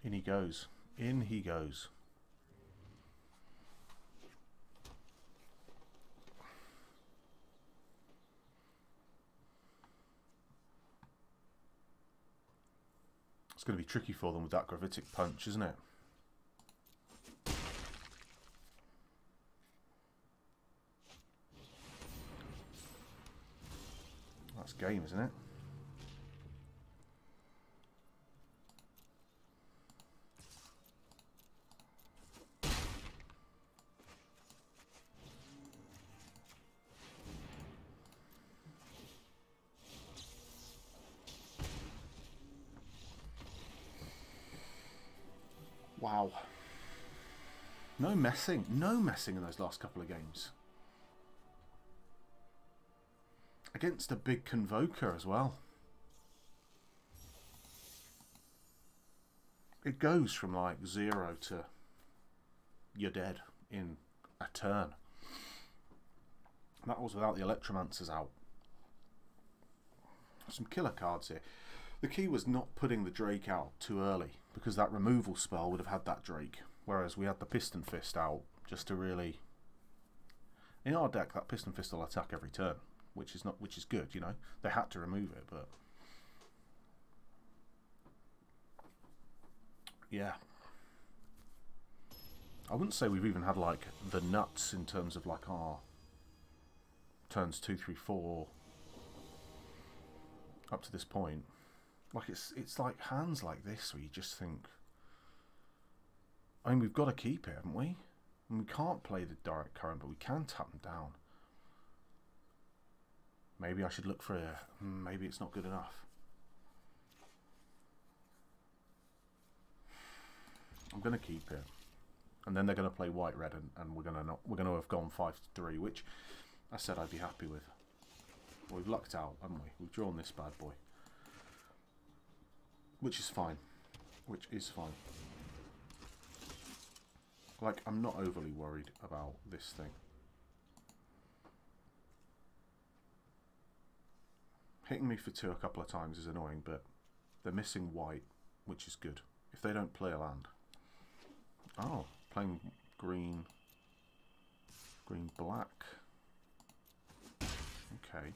In he goes. In he goes. It's going to be tricky for them with that gravitic punch, isn't it? That's game, isn't it? Wow. No messing. No messing in those last couple of games. Against a big Convoker as well. It goes from like 0 to you're dead in a turn. That was without the Electromancers out. Some killer cards here. The key was not putting the Drake out too early, because that removal spell would have had that Drake, whereas we had the Piston Fist out just to really... In our deck, that Piston Fist will attack every turn. which is good. You know, they had to remove it, but yeah. I wouldn't say we've even had like the nuts in terms of like our turns 2, 3, 4 up to this point. Like it's like hands like this where you just think, I mean, we've got to keep it, haven't we? And we can't play the direct current, but we can tap them down. Maybe I should look for a... Maybe it's not good enough. I'm going to keep it. And then they're going to play white-red, and we're going to have gone 5-3, which I said I'd be happy with. Well, we've lucked out, haven't we? We've drawn this bad boy. Which is fine. Which is fine. Like, I'm not overly worried about this thing. Hitting me for 2 a couple of times is annoying, but they're missing white, which is good. If they don't play a land. Oh, playing green, black. Okay.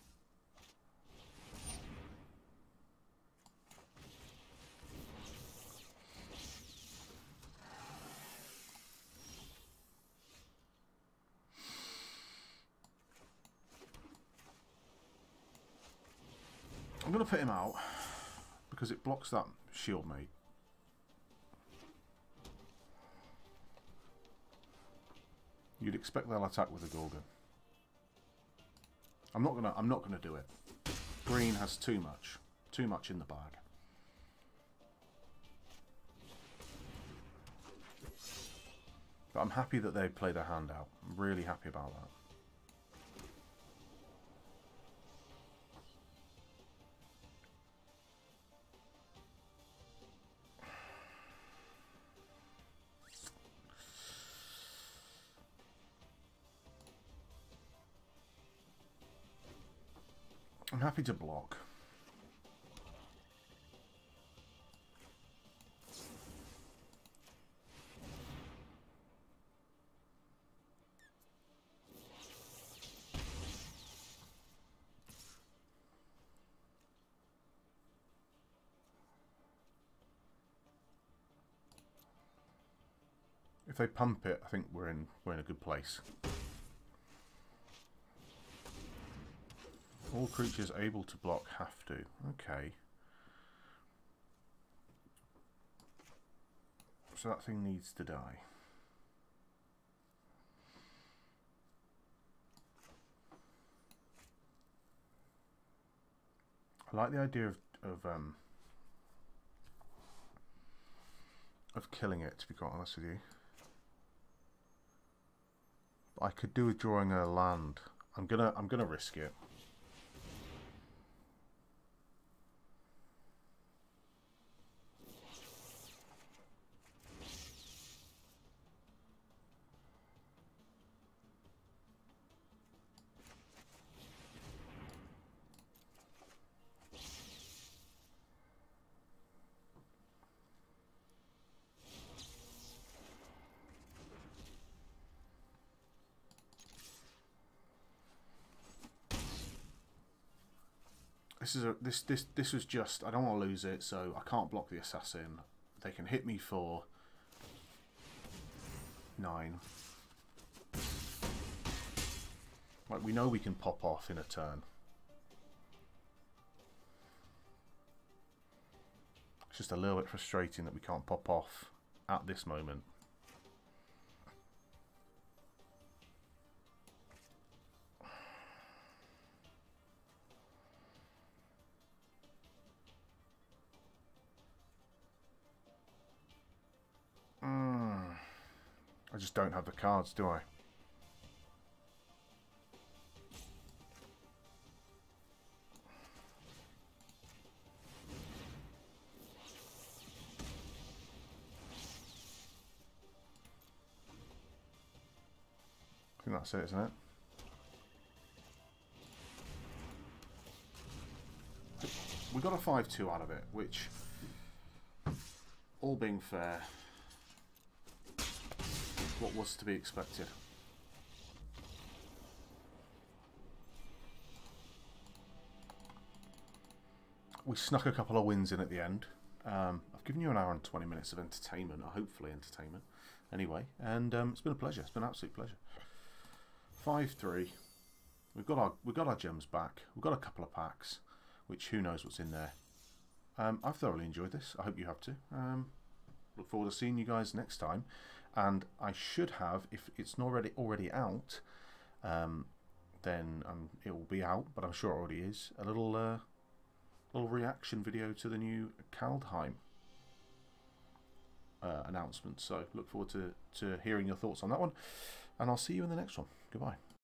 I'm going to put him out because it blocks that shield mate. You'd expect they'll attack with a Gorgon. I'm not gonna do it. Green has too much in the bag. But I'm happy that they play their hand out. I'm really happy about that. I'm happy to block. If they pump it, I think we're in a good place. All creatures able to block have to. Okay. So that thing needs to die. I like the idea of killing it, to be quite honest with you. I could do with drawing a land. I'm gonna risk it. This was just, I don't want to lose it, so I can't block the assassin. They can hit me for 9. Like, we know we can pop off in a turn. It's just a little bit frustrating that we can't pop off at this moment. I just don't have the cards, do I? I think that's it, isn't it? We got a 5-2 out of it, which, all being fair, what was to be expected. we snuck a couple of wins in at the end. I've given you an hour and 20 minutes of entertainment, or hopefully entertainment, anyway, and it's been a pleasure. It's been an absolute pleasure. 5-3. We've got our gems back. We've got a couple of packs, which who knows what's in there. I've thoroughly enjoyed this. I hope you have too. Look forward to seeing you guys next time, and I should have, if it's not already out, then it will be out, but I'm sure it already is, a little reaction video to the new Kaldheim announcement. So look forward to hearing your thoughts on that one, and I'll see you in the next one. Goodbye.